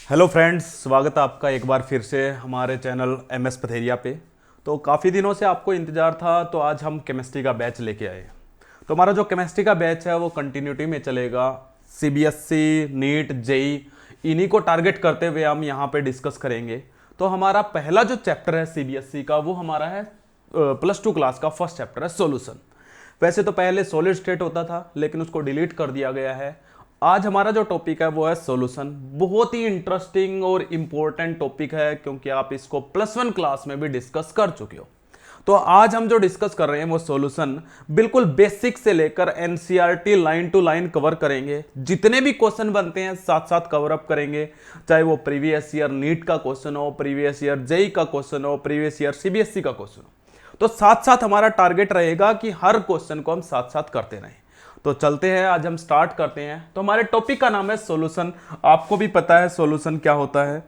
Hello friends, स्वागत है आपका एक बार फिर से हमारे चैनल एमएस पथेरिया पे। तो काफ़ी दिनों से आपको इंतज़ार था, तो आज हम केमिस्ट्री का बैच लेके आए। तो हमारा जो केमिस्ट्री का बैच है वो कंटिन्यूटी में चलेगा। सीबीएसई, नीट, जेई इन्हीं को टारगेट करते हुए हम यहाँ पे डिस्कस करेंगे। तो हमारा पहला जो चैप्टर है सीबीएसई का वो हमारा है +2 क्लास का फर्स्ट चैप्टर है सॉल्यूशन। वैसे तो पहले सॉलिड स्टेट होता था लेकिन उसको डिलीट कर दिया गया है। आज हमारा जो टॉपिक है वो है सॉल्यूशन। बहुत ही इंटरेस्टिंग और इंपॉर्टेंट टॉपिक है क्योंकि आप इसको +1 क्लास में भी डिस्कस कर चुके हो। तो आज हम जो डिस्कस कर रहे हैं वो सॉल्यूशन बिल्कुल बेसिक से लेकर NCERT line to line cover करेंगे। जितने भी क्वेश्चन बनते हैं साथ साथ कवर अप करेंगे, चाहे वो प्रीवियस ईयर नीट का क्वेश्चन हो, प्रीवियस ईयर जेई का क्वेश्चन हो, प्रीवियस ईयर सीबीएसई का क्वेश्चन हो। तो साथ साथ हमारा टारगेट रहेगा कि हर क्वेश्चन को हम साथ साथ करते रहें। तो चलते हैं, आज हम स्टार्ट करते हैं। तो हमारे टॉपिक का नाम है सॉल्यूशन। आपको भी पता है सॉल्यूशन क्या होता है,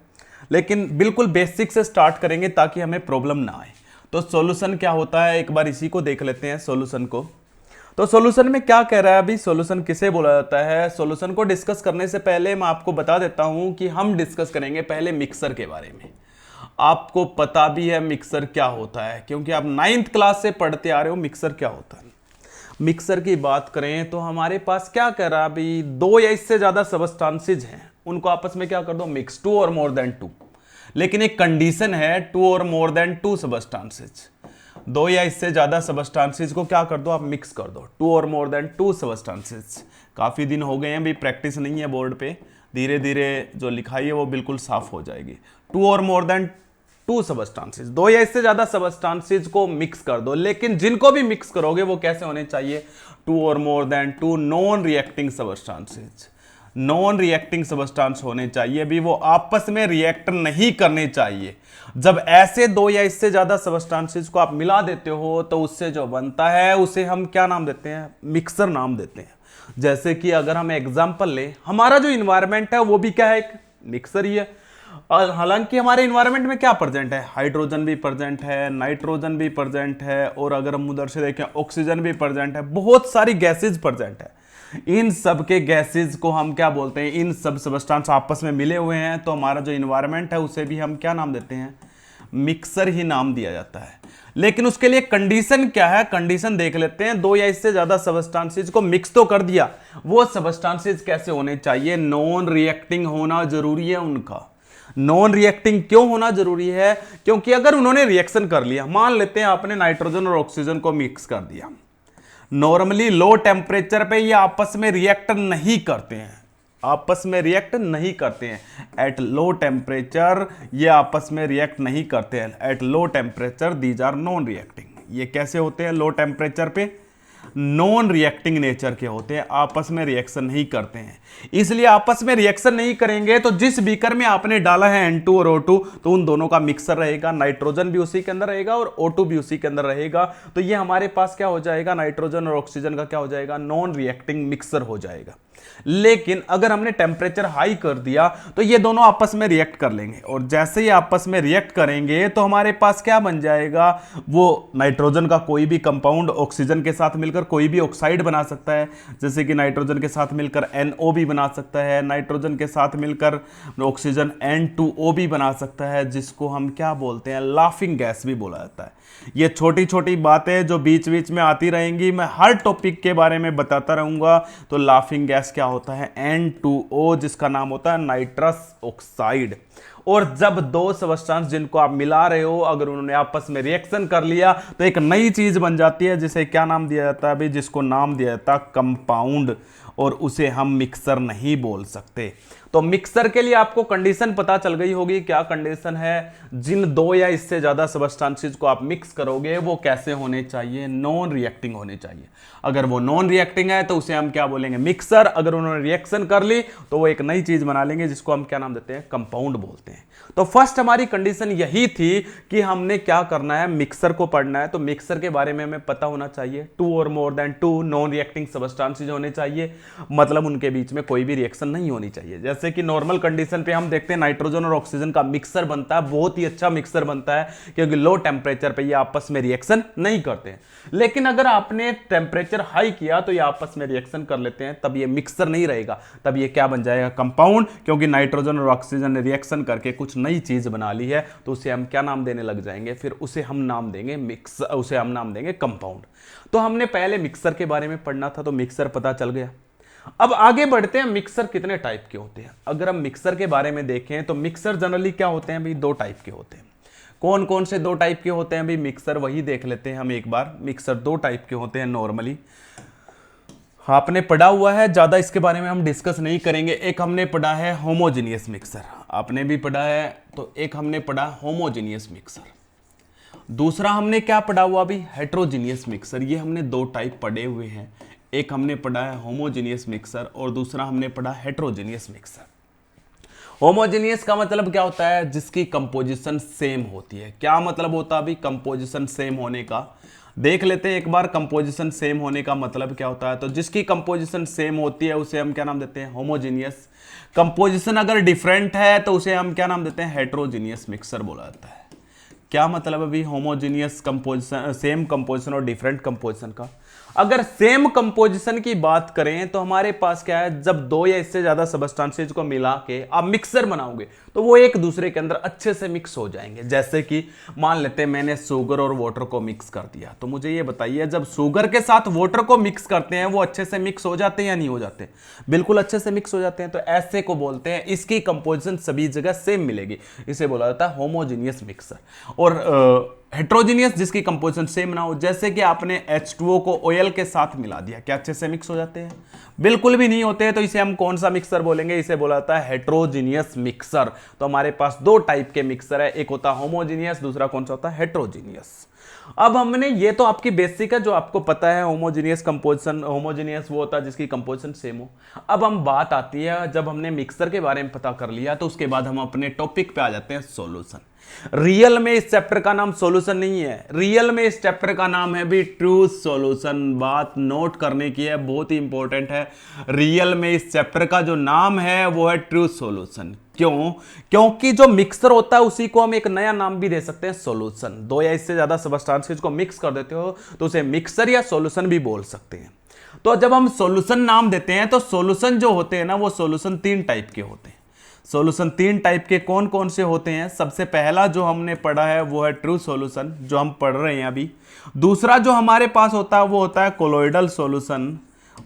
लेकिन बिल्कुल बेसिक से स्टार्ट करेंगे ताकि हमें प्रॉब्लम ना आए। तो सॉल्यूशन क्या होता है, एक बार इसी को देख लेते हैं सॉल्यूशन को। तो सॉल्यूशन में क्या कह रहा है अभी, सॉल्यूशन किसे बोला जाता है। सॉल्यूशन को डिस्कस करने से पहले मैं आपको बता देता हूं कि हम डिस्कस करेंगे पहले मिक्सर के बारे में। आपको पता भी है मिक्सर क्या होता है, क्योंकि आप 9th क्लास से पढ़ते आ रहे हो मिक्सर क्या होता है। मिक्सर की बात करें तो हमारे पास क्या कह रहा है अभी, 2 या इससे ज्यादा सबस्टांसेज हैं, उनको आपस में क्या कर दो, मिक्स, 2 और मोर देन 2। लेकिन एक कंडीशन है, 2 और मोर देन 2 सबस्टांसेज। 2 या इससे ज्यादा सबस्टांसेज को क्या कर दो, आप मिक्स कर दो, 2 और मोर देन 2 सबस्टांसेज। काफी दिन हो गए हैं, अभी प्रैक्टिस नहीं है बोर्ड पे, धीरे धीरे जो लिखाई है वो बिल्कुल साफ हो जाएगी। 2 और मोर देन 2 सबस्टांसेज, 2 या इससे ज्यादा सबस्टांसेज को मिक्स कर दो। लेकिन जिनको भी मिक्स करोगे वो कैसे होने चाहिए, 2 और more than 2 non reacting substances. Non reacting substance होने चाहिए भी, वो आपस में रिएक्ट नहीं करने चाहिए। जब ऐसे 2 या इससे ज्यादा सबस्टांसेज को आप मिला देते हो तो उससे जो बनता है उसे हम क्या नाम देते हैं, मिक्सर नाम देते हैं। जैसे कि अगर हम एग्जांपल लें, हमारा जो इन्वायरमेंट है वो भी क्या है, एक मिक्सर ही है। और हालांकि हमारे इन्वायरमेंट में क्या प्रेजेंट है, हाइड्रोजन भी प्रेजेंट है, नाइट्रोजन भी प्रेजेंट है, और अगर हम उधर से देखें ऑक्सीजन भी प्रेजेंट है, बहुत सारी गैसेज प्रेजेंट है। इन सब के गैसेज को हम क्या बोलते हैं, इन सब सबस्टांस आपस में मिले हुए हैं, तो हमारा जो इन्वायरमेंट है उसे भी हम क्या नाम देते हैं, मिक्सर ही नाम दिया जाता है। लेकिन उसके लिए कंडीशन क्या है, कंडीशन देख लेते हैं। 2 या इससे ज्यादा सबस्टांसेज को मिक्स तो कर दिया, वो सबस्टांसेज कैसे होने चाहिए, नॉन रिएक्टिंग होना जरूरी है उनका। नॉन रिएक्टिंग क्यों होना जरूरी है, क्योंकि अगर उन्होंने रिएक्शन कर लिया, मान लेते हैं आपने नाइट्रोजन और ऑक्सीजन को मिक्स कर दिया, नॉर्मली लो टेम्परेचर पे ये आपस में रिएक्ट नहीं करते हैं, आपस में रिएक्ट नहीं करते हैं। एट लो टेम्परेचर ये आपस में रिएक्ट नहीं करते हैं। At low temperature these are non reacting. ये कैसे होते हैं, लो टेम्परेचर पे नॉन रिएक्टिंग नेचर के होते हैं, आपस में रिएक्शन नहीं करते हैं। इसलिए आपस में रिएक्शन नहीं करेंगे तो जिस बीकर में आपने डाला है N2 और O2, तो उन दोनों का मिक्सर रहेगा, नाइट्रोजन भी उसी के अंदर रहेगा और O2 भी उसी के अंदर रहेगा। तो ये हमारे पास क्या हो जाएगा, नाइट्रोजन और ऑक्सीजन का क्या हो जाएगा, नॉन रिएक्टिंग मिक्सर हो जाएगा। लेकिन अगर हमने टेम्परेचर हाई कर दिया तो ये दोनों आपस में रिएक्ट कर लेंगे, और जैसे ही आपस में रिएक्ट करेंगे तो हमारे पास क्या बन जाएगा, वो नाइट्रोजन का कोई भी कंपाउंड ऑक्सीजन के साथ मिलकर कोई भी ऑक्साइड बना सकता है। जैसे कि नाइट्रोजन के साथ मिलकर NO भी बना सकता है, नाइट्रोजन के साथ मिलकर ऑक्सीजन N2O भी बना सकता है, जिसको हम क्या बोलते हैं, लाफिंग गैस भी बोला जाता है। ये छोटी छोटी बातें जो बीच बीच में आती रहेंगी, मैं हर टॉपिक के बारे में बताता रहूंगा। तो लाफिंग गैस क्या होता है, N2O, जिसका नाम होता है नाइट्रस ऑक्साइड। और जब 2 सबस्टांस जिनको आप मिला रहे हो, अगर उन्होंने आपस में रिएक्शन कर लिया तो एक नई चीज बन जाती है, जिसे क्या नाम दिया जाता है अभी, जिसको नाम दिया जाता है कंपाउंड, और उसे हम मिक्सर नहीं बोल सकते। तो मिक्सर के लिए आपको कंडीशन पता चल गई होगी, क्या कंडीशन है, जिन 2 या इससे ज्यादा सबस्टांसेस को आप मिक्स करोगे वो कैसे होने चाहिए, नॉन रिएक्टिंग होने चाहिए। अगर वो नॉन रिएक्टिंग है तो उसे हम क्या बोलेंगे, मिक्सर। अगर उन्होंने रिएक्शन कर ली तो वो एक नई चीज बना लेंगे, जिसको हम क्या नाम देते हैं, कंपाउंड बोलते हैं। तो फर्स्ट हमारी कंडीशन यही थी कि हमने क्या करना है, मिक्सर को पढ़ना है। तो मिक्सर के बारे में हमें पता होना चाहिए, 2 और more than 2 non reacting substances होने चाहिए। मतलब उनके बीच में कोई भी रिएक्शन नहीं होनी चाहिए। जैसे कि नॉर्मल कंडीशन पे हम देखते हैं नाइट्रोजन और ऑक्सीजन का मिक्सर बनता है, बहुत ही अच्छा मिक्सर बनता है, क्योंकि लो टेम्परेचर पे ये आपस में रिएक्शन नहीं करते हैं। लेकिन अगर आपने टेम्परेचर हाई किया तो ये आपस में रिएक्शन कर लेते हैं, तब ये मिक्सर नहीं रहेगा, तब ये क्या बन जाएगा, कंपाउंड, क्योंकि नाइट्रोजन और ऑक्सीजन ने रिएक्शन करके कुछ नई चीज बना ली है, तो उसे हम क्या नाम देने लग जाएंगे, फिर उसे हम नाम देंगे मिक्स, उसे हम नाम देंगे कंपाउंड। तो हमने पहले मिक्सर के बारे में पढ़ना था, तो मिक्सर पता चल गया। अब आगे बढ़ते हैं, मिक्सर कितने टाइप के होते हैं। अगर हम मिक्सर के बारे में देखें तो मिक्सर जनरली क्या होते हैं भाई, दो टाइप के होते हैं। कौन कौन से दो टाइप के होते हैं भाई मिक्सर, वही देख लेते हैं हम एक बार। मिक्सर दो टाइप के होते हैं नॉर्मली, आपने पढ़ा हुआ है, ज्यादा इसके बारे में हम डिस्कस नहीं करेंगे। एक हमने पढ़ा है होमोजेनियस मिक्सर, आपने भी पढ़ा है, तो एक हमने पढ़ा होमोजेनियस मिक्सर। दूसरा हमने क्या पढ़ा हुआ अभी, हेट्रोजीनियस मिक्सर। ये हमने दो टाइप पढ़े हुए हैं, एक हमने पढ़ा है होमोजेनियस मिक्सर और दूसरा हमने पढ़ा हेट्रोजीनियस मिक्सर। होमोजेनियस का मतलब क्या होता है, जिसकी कंपोजिशन सेम होती है। क्या मतलब होता है अभी कंपोजिशन सेम होने का, देख लेते हैं एक बार। कंपोजिशन सेम होने का मतलब क्या होता है, तो जिसकी कंपोजिशन सेम होती है उसे हम क्या नाम देते हैं, होमोजेनियस। कंपोजिशन अगर डिफरेंट है तो उसे हम क्या नाम देते हैं, हेट्रोजीनियस मिक्सर बोला जाता है। क्या मतलब अभी होमोजेनियस कंपोजिशन, सेम कंपोजिशन और डिफरेंट कंपोजिशन का। अगर सेम कंपोजिशन की बात करें तो हमारे पास क्या है, जब दो या इससे ज्यादा सबस्टेंसेज को मिला के आप मिक्सर बनाओगे तो वो एक दूसरे के अंदर अच्छे से मिक्स हो जाएंगे। जैसे कि मान लेते हैं मैंने शुगर और वाटर को मिक्स कर दिया, तो मुझे ये बताइए जब शुगर के साथ वाटर को मिक्स करते हैं वो अच्छे से मिक्स हो जाते हैं या नहीं हो जाते, बिल्कुल अच्छे से मिक्स हो जाते हैं। तो ऐसे को बोलते हैं, इसकी कंपोजिशन सभी जगह सेम मिलेगी, इसे बोला जाता है होमोजेनियस मिक्सर। और हेट्रोजीनियस जिसकी कंपोजिशन सेम ना हो, जैसे कि आपने H2O को ऑयल के साथ मिला दिया, क्या अच्छे से मिक्स हो जाते हैं, बिल्कुल भी नहीं होते हैं। तो इसे हम कौन सा मिक्सर बोलेंगे, इसे बोला जाता है हेट्रोजीनियस मिक्सर। तो हमारे पास दो टाइप के मिक्सर है, एक होता है होमोजीनियस, दूसरा कौन सा होता है, हेट्रोजीनियस। अब हमने ये तो आपकी बेसिक है जो आपको पता है, होमोजेनियस कंपोजिशन, होमोजेनियस वो होता है जिसकी कंपोजिशन सेम हो। अब हम बात आती है, जब हमने मिक्सर के बारे में पता कर लिया तो उसके बाद हम अपने टॉपिक पे आ जाते हैं, सॉल्यूशन। रियल में इस चैप्टर का नाम सॉल्यूशन नहीं है, रियल में इस चैप्टर का नाम है भी ट्रू सॉल्यूशन। बात नोट करने की है, बहुत ही इंपॉर्टेंट है। रियल में इस चैप्टर का जो नाम है वो है ट्रू सॉल्यूशन। क्यों, क्योंकि जो मिक्सर होता है उसी को हम एक नया नाम भी दे सकते हैं, सॉल्यूशन। दो या इससे ज्यादा सबस्टेंसेस को मिक्स कर देते हो तो उसे मिक्सर या सॉल्यूशन भी बोल सकते हैं। तो जब हम सॉल्यूशन नाम देते हैं तो सॉल्यूशन जो होते हैं ना, वो सॉल्यूशन तीन टाइप के होते हैं। सॉल्यूशन तीन टाइप के कौन कौन से होते हैं, सबसे पहला जो हमने पढ़ा है वो है ट्रू सॉल्यूशन, जो हम पढ़ रहे हैं अभी। दूसरा जो हमारे पास होता है वो होता है कोलोइडल सॉल्यूशन,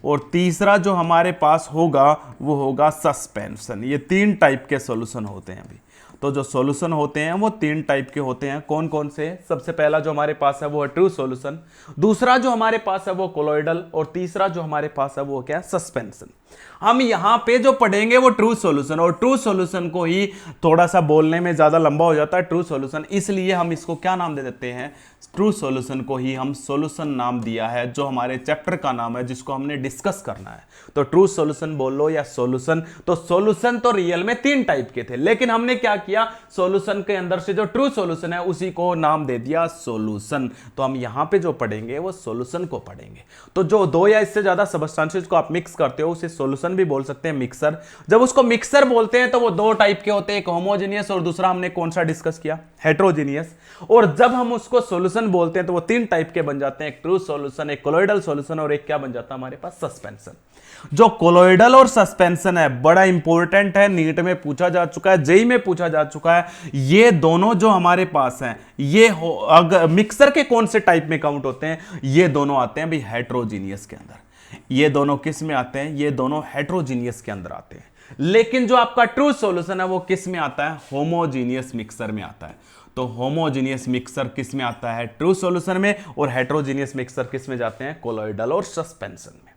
और तीसरा जो हमारे पास होगा वो होगा सस्पेंशन। ये तीन टाइप के सॉल्यूशन होते हैं अभी। तो जो सॉल्यूशन होते हैं वो तीन टाइप के होते हैं, कौन कौन से, सबसे पहला जो हमारे पास है वो है ट्रू सॉल्यूशन, दूसरा जो हमारे पास है वो कोलोइडल, और तीसरा जो हमारे पास है वो क्या है, सस्पेंशन। हम यहां पे जो पढ़ेंगे वो ट्रू सॉल्यूशन, और ट्रू सॉल्यूशन को ही थोड़ा सा बोलने में ज्यादा लंबा हो जाता है ट्रू सॉल्यूशन, इसलिए हम इसको क्या नाम दे देते हैं, ट्रू सॉल्यूशन को ही हम सॉल्यूशन नाम दिया है, जो हमारे चैप्टर का नाम है जिसको हमने डिस्कस करना है। तो ट्रू सॉल्यूशन बोल लो या सॉल्यूशन। तो सॉल्यूशन तो रियल में तीन टाइप के थे, लेकिन हमने क्या किया, सॉल्यूशन के अंदर से जो ट्रू सॉल्यूशन है उसी को नाम दे दिया सॉल्यूशन। तो हम यहां पे जो पढ़ेंगे वो सॉल्यूशन को पढ़ेंगे। तो जो दो या इससे ज्यादा सबस्टेंसेस को आप मिक्स करते हो उसे सॉल्यूशन भी बोल सकते हैं, मिक्सर। जब उसको मिक्सर बोलते हैं तो वो दो टाइप के होते हैं, एक होमोजेनियस और दूसरा हमने कौन सा डिस्कस किया, हेट्रोजीनियस। और जब हम उसको सॉल्यूशन बोलते हैं तो वो तीन टाइप के बन जाते हैं, एक ट्रू सॉल्यूशन, एक कोलोइडल सॉल्यूशन, और एक क्या बन जाता है हमारे पास, सस्पेंशन। जो कोलोइडल और सस्पेंशन है बड़ा इंपॉर्टेंट है, नीट में पूछा जा चुका है, जेई में पूछा जा चुका है। ये दोनों जो हमारे पास हैं ये अगर मिक्सर के कौन से टाइप में काउंट होते हैं, ये दोनों आते हैं भाई हेट्रोजीनियस के अंदर। ये दोनों किस में आते हैं, ये दोनों हेट्रोजीनियस के अंदर आते हैं। लेकिन जो आपका ट्रू सॉल्यूशन है वो किस में आता है, होमोजीनियस मिक्सर में आता है। तो होमोजीनियस मिक्सर किस में आता है, ट्रू सॉल्यूशन में, और हेट्रोजीनियस मिक्सर किस में जाते हैं, कोलोइडल और सस्पेंशन में।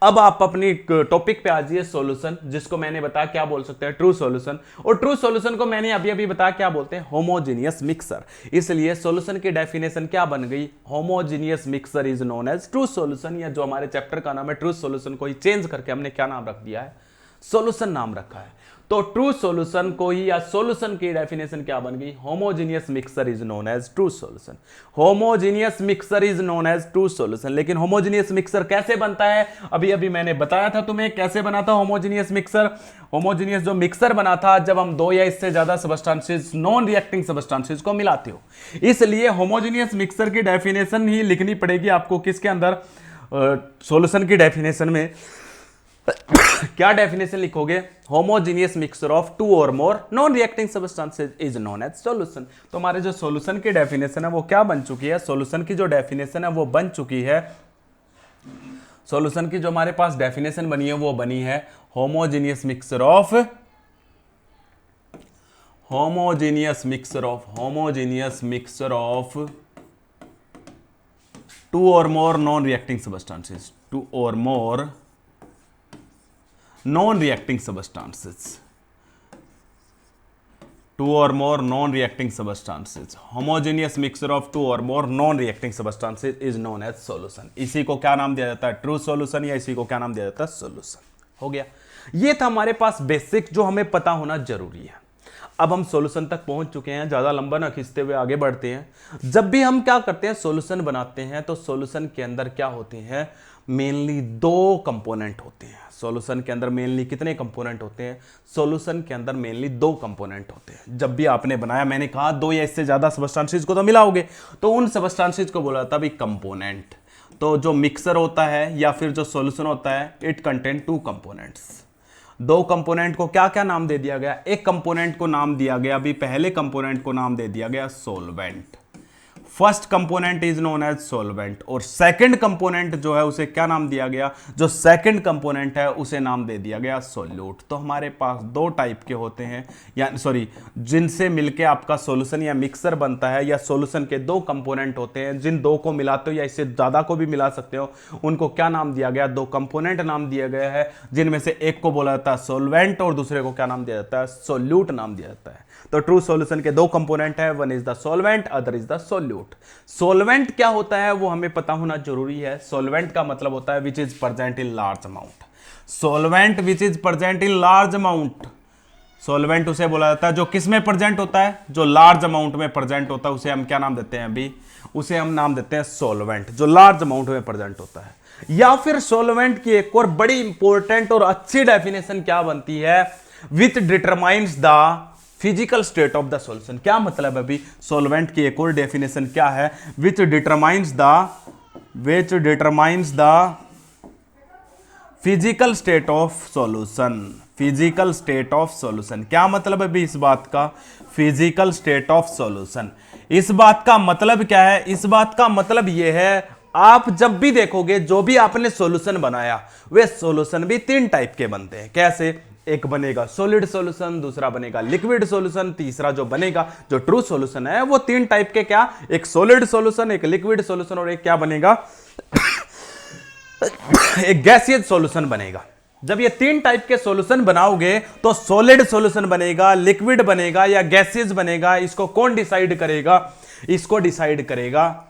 अब आप अपनी टॉपिक पे आ जाइए, सॉल्यूशन, जिसको मैंने बताया क्या बोल सकते हैं, ट्रू सॉल्यूशन। और ट्रू सॉल्यूशन को मैंने अभी अभी बताया क्या बोलते हैं, होमोजीनियस मिक्सर। इसलिए सॉल्यूशन की डेफिनेशन क्या बन गई, homogeneous mixer is known as true solution, या जो हमारे चैप्टर का नाम है ट्रू सॉल्यूशन को ही चेंज करके हमने क्या नाम रख दिया है, सॉल्यूशन नाम रखा है। तो ट्रू सॉल्यूशन को ही या सॉल्यूशन की डेफिनेशन क्या बन गई, homogeneous mixture is known as true solution. Homogeneous mixture is known as true solution. लेकिन होमोजेनियस मिक्सचर कैसे बनता है, अभी अभी मैंने बताया था तुम्हें कैसे बना था होमोजेनियस मिक्सचर। होमोजेनियस जो मिक्सचर बना था जब हम दो या इससे ज्यादा सबस्टेंसेस नॉन रिएक्टिंग सबस्टेंसेस को मिलाते हो। इसलिए होमोजेनियस मिक्सचर की डेफिनेशन ही लिखनी पड़ेगी आपको किसके अंदर, सॉल्यूशन की डेफिनेशन में। क्या डेफिनेशन लिखोगे, होमोजेनियस मिक्सचर ऑफ टू और more non reacting substances is known as solution. तो हमारे जो सॉल्यूशन की डेफिनेशन है वो क्या बन चुकी है, सॉल्यूशन की जो डेफिनेशन है वो बन चुकी है, सॉल्यूशन की जो हमारे पास डेफिनेशन बनी है वो बनी है होमोजेनियस मिक्सचर ऑफ टू और more non reacting substances, two और more non-reacting substances, two or more non-reacting substances, homogeneous mixture of two or more non-reacting substances is known as solution। इसी को क्या नाम दिया जाता है, ट्रू सॉल्यूशन, या इसी को क्या नाम दिया जाता है, सॉल्यूशन। हो गया, ये था हमारे पास बेसिक जो हमें पता होना जरूरी है। अब हम सॉल्यूशन तक पहुंच चुके हैं, ज्यादा लंबा ना खींचते हुए आगे बढ़ते हैं। जब भी हम क्या करते हैं, सॉल्यूशन बनाते हैं, तो सॉल्यूशन के अंदर क्या होते हैं, मेनली दो कंपोनेंट होते हैं। सॉल्यूशन के अंदर मेनली कितने कंपोनेंट होते हैं, सॉल्यूशन के अंदर मेनली दो कंपोनेंट होते हैं। जब भी आपने बनाया, मैंने कहा दो या इससे ज्यादा सबस्टेंसेस को तो मिलाओगे, तो उन सबस्टेंसेस को बोला जाता है कंपोनेंट। तो जो मिक्सर होता है या फिर जो सॉल्यूशन होता है, इट कंटेन टू कंपोनेंट्स। दो कंपोनेंट को क्या क्या नाम दे दिया गया, एक कंपोनेंट को नाम दिया गया, अभी पहले कंपोनेंट को नाम दे दिया गया solvent. First component is known as solvent, और सेकंड कंपोनेंट जो है उसे क्या नाम दिया गया, जो सेकंड कंपोनेंट है उसे नाम दे दिया गया सॉल्यूट। तो हमारे पास दो टाइप के होते हैं, या सॉरी, जिनसे मिलके आपका सॉल्यूशन या मिक्सर बनता है, या सॉल्यूशन के दो कंपोनेंट होते हैं, जिन दो को मिलाते हो या इससे ज्यादा को भी मिला सकते हो, उनको क्या नाम दिया गया, दो कंपोनेंट नाम दिया गया है, जिनमें से एक को बोला जाता है सॉल्वेंट और दूसरे को क्या नाम दिया जाता है, सॉल्यूट नाम दिया जाता है। तो ट्रू सॉल्यूशन के दो कंपोनेंट है, one is the solvent, other is the solute. Solvent क्या होता है वो हमें पता होना जरूरी है। सॉल्वेंट का मतलब होता है विच is present in large amount. Solvent which is present in large amount, solvent उसे बोला जाता है जो किस में प्रेजेंट होता है, जो लार्ज अमाउंट में प्रेजेंट होता है, उसे हम क्या नाम देते हैं, अभी उसे हम नाम देते हैं सॉल्वेंट, जो लार्ज अमाउंट में प्रेजेंट होता है। या फिर सॉल्वेंट की एक और बड़ी इंपॉर्टेंट और अच्छी डेफिनेशन क्या बनती है, which determines the physical state of the solution. क्या मतलब है, अभी सॉल्वेंट की एक और डेफिनेशन क्या है, which determines the physical state of solution. Physical state of solution क्या मतलब है अभी इस बात का, फिजिकल स्टेट ऑफ सॉल्यूशन, इस बात का मतलब क्या है, इस बात का मतलब यह है, आप जब भी देखोगे जो भी आपने सॉल्यूशन बनाया, वे सॉल्यूशन भी तीन टाइप के बनते हैं। कैसे, एक बनेगा सॉलिड सॉल्यूशन, दूसरा बनेगा लिक्विड सॉल्यूशन, तीसरा जो बनेगा जो ट्रू सॉल्यूशन है वो तीन टाइप के, क्या, एक सॉलिड सॉल्यूशन, एक लिक्विड सॉल्यूशन और एक क्या बनेगा एक गैसियस सॉल्यूशन बनेगा। जब ये तीन टाइप के सॉल्यूशन बनाओगे तो सॉलिड सॉल्यूशन बनेगा, लिक्विड बनेगा या गैसियस बनेगा, इसको कौन डिसाइड करेगा, इसको डिसाइड करेगा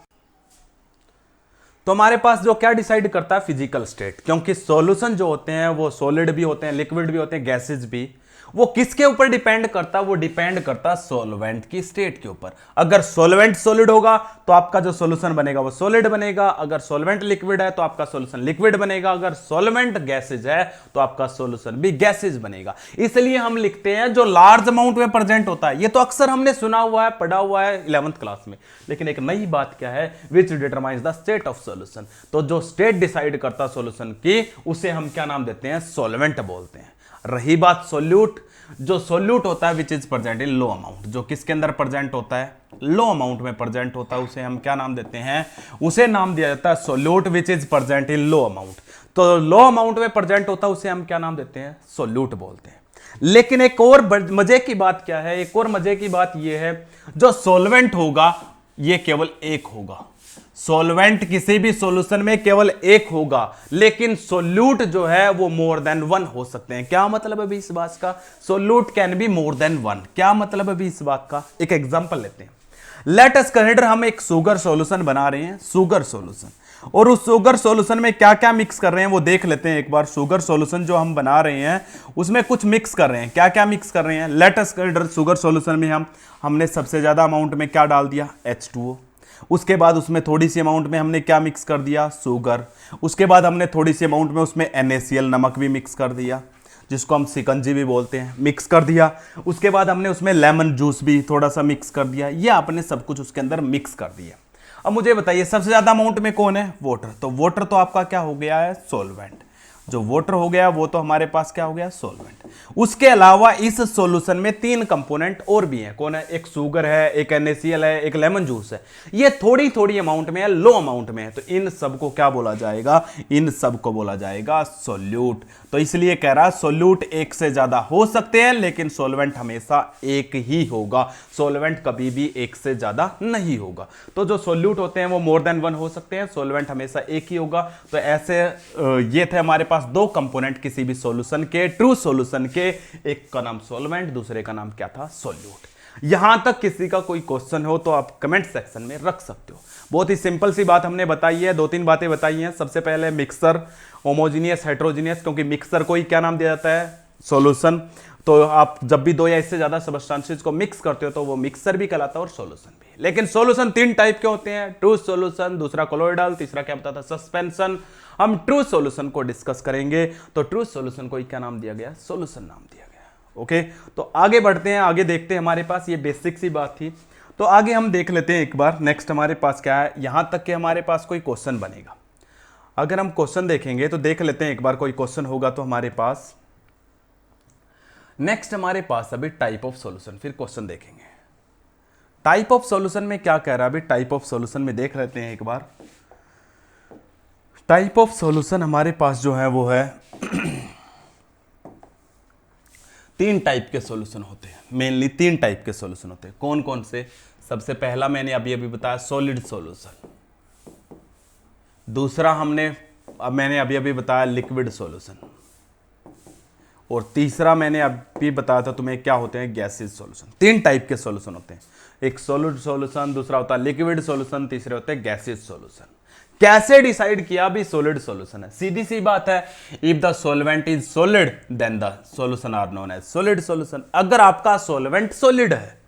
तो हमारे पास जो क्या डिसाइड करता है, फिजिकल स्टेट। क्योंकि सॉल्यूशन जो होते हैं वो सॉलिड भी होते हैं, लिक्विड भी होते हैं, गैसेज भी, वो किसके ऊपर डिपेंड करता है, वो डिपेंड करता है सॉल्वेंट की स्टेट के ऊपर। अगर सॉल्वेंट सॉलिड होगा तो आपका जो सॉल्यूशन बनेगा वो सॉलिड बनेगा, अगर सॉल्वेंट लिक्विड है तो आपका सॉल्यूशन लिक्विड बनेगा, अगर सॉल्वेंट गैसेज है तो आपका सॉल्यूशन भी गैसेज बनेगा। इसलिए हम लिखते हैं जो लार्ज अमाउंट में प्रेजेंट होता है, ये तो अक्सर हमने सुना हुआ है, पढ़ा हुआ है 11th क्लास में, लेकिन एक नई बात क्या है, which determines the state of solution. तो जो स्टेट डिसाइड करता सॉल्यूशन की, उसे हम क्या नाम देते हैं, सॉल्वेंट बोलते हैं। रही बात सॉल्यूट, जो सॉल्यूट होता है विच is present in low amount, जो किसके अंदर प्रेजेंट होता है, लो अमाउंट में प्रेजेंट होता है, उसे हम क्या नाम देते हैं, उसे नाम दिया जाता है solute which is present in low amount. तो लो अमाउंट में प्रेजेंट होता है उसे हम क्या नाम देते हैं, सॉल्यूट बोलते हैं। लेकिन एक और मजे की बात क्या है, एक और मजे की बात यह है, जो सॉल्वेंट होगा यह केवल एक होगा, सॉल्वेंट किसी भी सॉल्यूशन में केवल एक होगा, लेकिन सोल्यूट जो है वो मोर देन वन हो सकते हैं। क्या मतलब है अभी इस बात का, solute can be more than one, क्या मतलब है अभी इस बात का, एक एग्जांपल लेते हैं। लेट अस कंसीडर हम एक शुगर सॉल्यूशन बना रहे हैं, शुगर सॉल्यूशन। और उस शुगर सॉल्यूशन में क्या क्या मिक्स कर रहे हैं वो देख लेते हैं एक बार। शुगर सॉल्यूशन जो हम बना रहे हैं उसमें कुछ मिक्स कर रहे हैं, क्या क्या मिक्स कर रहे हैं। Let us consider sugar solution में हमने सबसे ज्यादा अमाउंट में क्या डाल दिया, H2O। उसके बाद उसमें थोड़ी सी अमाउंट में हमने क्या मिक्स कर दिया, शुगर। उसके बाद हमने थोड़ी सी अमाउंट में उसमें NaCl नमक भी मिक्स कर दिया, जिसको हम सिकंजी भी बोलते हैं, मिक्स कर दिया। उसके बाद हमने उसमें लेमन जूस भी थोड़ा सा मिक्स कर दिया। ये आपने सब कुछ उसके अंदर मिक्स कर दिया। अब मुझे बताइए सबसे ज्यादा अमाउंट में कौन है, वाटर। तो वाटर तो आपका क्या हो गया है, सॉल्वेंट। जो वाटर हो गया वो तो हमारे पास क्या हो गया, सॉल्वेंट। उसके अलावा इस सॉल्यूशन में 3 कंपोनेंट और भी हैं, कौन है, एक शुगर है, एक NaCl है, एक लेमन जूस है। ये थोड़ी थोड़ी अमाउंट में है, लो अमाउंट में है, तो इन सबको क्या बोला जाएगा, इन सबको बोला जाएगा सोल्यूट। तो इसलिए कह रहा है सोल्यूट एक से ज्यादा हो सकते हैं लेकिन सोलवेंट हमेशा एक ही होगा, सोलवेंट कभी भी एक से ज्यादा नहीं होगा। तो जो सोल्यूट होते हैं वो मोर देन 1 हो सकते हैं, सोलवेंट हमेशा एक ही होगा। तो ऐसे ये थे हमारे पास 2 कंपोनेंट किसी भी सॉल्यूशन के, ट्रू सॉल्यूशन के। एक का नाम सॉल्वेंट, दूसरे का नाम क्या था, सोल्यूट। यहां तक किसी का कोई क्वेश्चन हो तो आप कमेंट सेक्शन में रख सकते हो। बहुत ही सिंपल सी बात हमने बताई है, 2-3 बातें बताई हैं। सबसे पहले मिक्सर, होमोजीनियस, हेट्रोजीनियस, क्योंकि मिक्सर को ही क्या नाम दिया जाता है, सॉल्यूशन। तो आप जब भी 2 या इससे ज्यादा सब्सटेंसेस को मिक्स करते हो तो वो मिक्सर भी कहलाता है और सॉल्यूशन भी। लेकिन सॉल्यूशन 3 टाइप के होते हैं, ट्रू सॉल्यूशन, दूसरा कोलोइडल, तीसरा क्या बताता है, सस्पेंशन। हम ट्रू सॉल्यूशन को डिस्कस करेंगे। तो ट्रू सॉल्यूशन को क्या नाम दिया गया, सॉल्यूशन नाम दिया गया। ओके, तो आगे बढ़ते हैं, आगे देखते हैं। हमारे पास ये बेसिक सी बात थी, तो आगे हम देख लेते हैं एक बार। नेक्स्ट हमारे पास क्या है, यहां तक कि हमारे पास कोई क्वेश्चन बनेगा। अगर हम क्वेश्चन देखेंगे तो देख लेते हैं एक बार, कोई क्वेश्चन होगा तो हमारे पास। नेक्स्ट हमारे पास अभी टाइप ऑफ सॉल्यूशन, फिर क्वेश्चन देखेंगे। टाइप ऑफ सॉल्यूशन में क्या कह रहा है, अभी टाइप ऑफ सॉल्यूशन में देख लेते हैं एक बार। टाइप ऑफ सॉल्यूशन हमारे पास जो है वो है 3 टाइप के सॉल्यूशन होते हैं, मेनली 3 टाइप के सॉल्यूशन होते हैं। कौन कौन से, सबसे पहला मैंने अभी बताया सॉलिड सॉल्यूशन, दूसरा मैंने अभी बताया लिक्विड सॉल्यूशन, और तीसरा मैंने अभी बताया था तुम्हें क्या होते हैं, गैसेस सॉल्यूशन। 3 टाइप के सॉल्यूशन होते हैं, एक सॉलिड सॉल्यूशन, दूसरा होता है लिक्विड सॉल्यूशन, तीसरे होते हैं गैसेस सॉल्यूशन। कैसे डिसाइड किया भी सॉलिड सॉल्यूशन है, सीधी सी बात है, if the solvent is solid then the solution are known as solid solution. अगर आपका सॉल्वेंट सॉलिड है,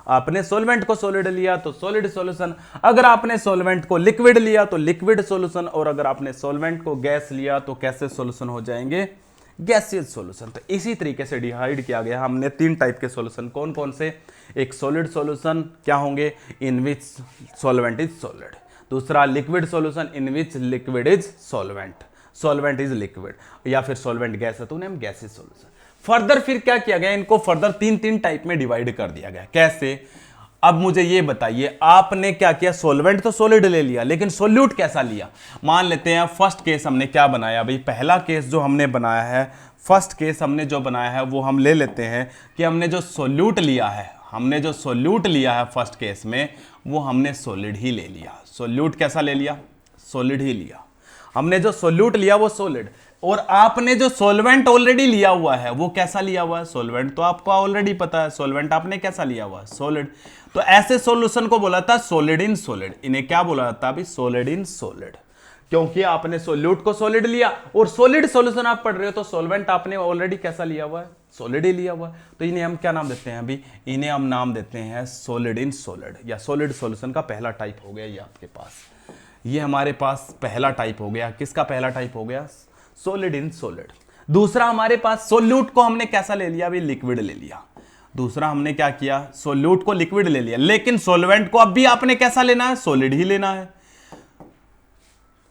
आपने सॉल्वेंट को सॉलिड लिया तो सॉलिड सॉल्यूशन, अगर आपने सॉल्वेंट को लिक्विड लिया तो लिक्विड सॉल्यूशन, और अगर आपने सॉल्वेंट को गैस लिया तो कैसे सॉल्यूशन हो जाएंगे, गैसियस सॉल्यूशन। तो इसी तरीके से डिवाइड किया गया हमने 3 टाइप के सॉल्यूशन। कौन कौन से, एक सॉलिड सॉल्यूशन क्या होंगे, इन विच सॉल्वेंट इज सॉलिड, दूसरा liquid solution in which liquid is solvent, solvent is liquid, या फिर सॉल्वेंट गैस है तो उन्हें हम गैसियस सॉल्यूशन। फर्दर फिर क्या किया गया, इनको फर्दर 3 टाइप में डिवाइड कर दिया गया। कैसे, अब मुझे ये बताइए, आपने क्या किया, सॉल्वेंट तो सॉलिड ले लिया लेकिन सोल्यूट कैसा लिया। मान लेते हैं फर्स्ट केस हमने क्या बनाया भाई, पहला केस जो हमने बनाया है, फर्स्ट केस हमने जो बनाया है वो हम ले लेते हैं कि हमने जो सोल्यूट लिया है, हमने जो सोल्यूट लिया है फर्स्ट केस में वो हमने सॉलिड ही ले लिया। सोल्यूट कैसा ले लिया, सॉलिड ही लिया। हमने जो सोल्यूट लिया वो सॉलिड, और आपने जो सॉल्वेंट ऑलरेडी लिया हुआ है वो कैसा लिया हुआ है, सॉल्वेंट तो आपको ऑलरेडी पता है, सॉल्वेंट आपने कैसा लिया हुआ है, सॉलिड। तो ऐसे सॉल्यूशन को बोला था सॉलिड इन सॉलिड, इन्हें क्या बोला जाता है, सॉलिड इन सॉलिड, क्योंकि आपने सोल्यूट को सॉलिड लिया और सॉलिड सॉल्यूशन आप पढ़ रहे हो तो सॉल्वेंट आपने ऑलरेडी कैसा लिया हुआ है, सॉलिड ही लिया हुआ है। तो इन्हें हम क्या नाम देते हैं, अभी इन्हें हम नाम देते हैं सॉलिड इन सॉलिड, या सॉलिड सॉल्यूशन का पहला टाइप हो गया ये आपके पास। ये हमारे पास पहला टाइप हो गया, किसका पहला टाइप हो गया, सॉलिड इन सॉलिड। दूसरा हमारे पास सोल्यूट को हमने कैसा ले लिया, अभी लिक्विड ले लिया। दूसरा हमने क्या किया, सोल्यूट को लिक्विड ले लिया, लेकिन सॉल्वेंट को अब भी आपने कैसा लेना है, सॉलिड ही लेना है,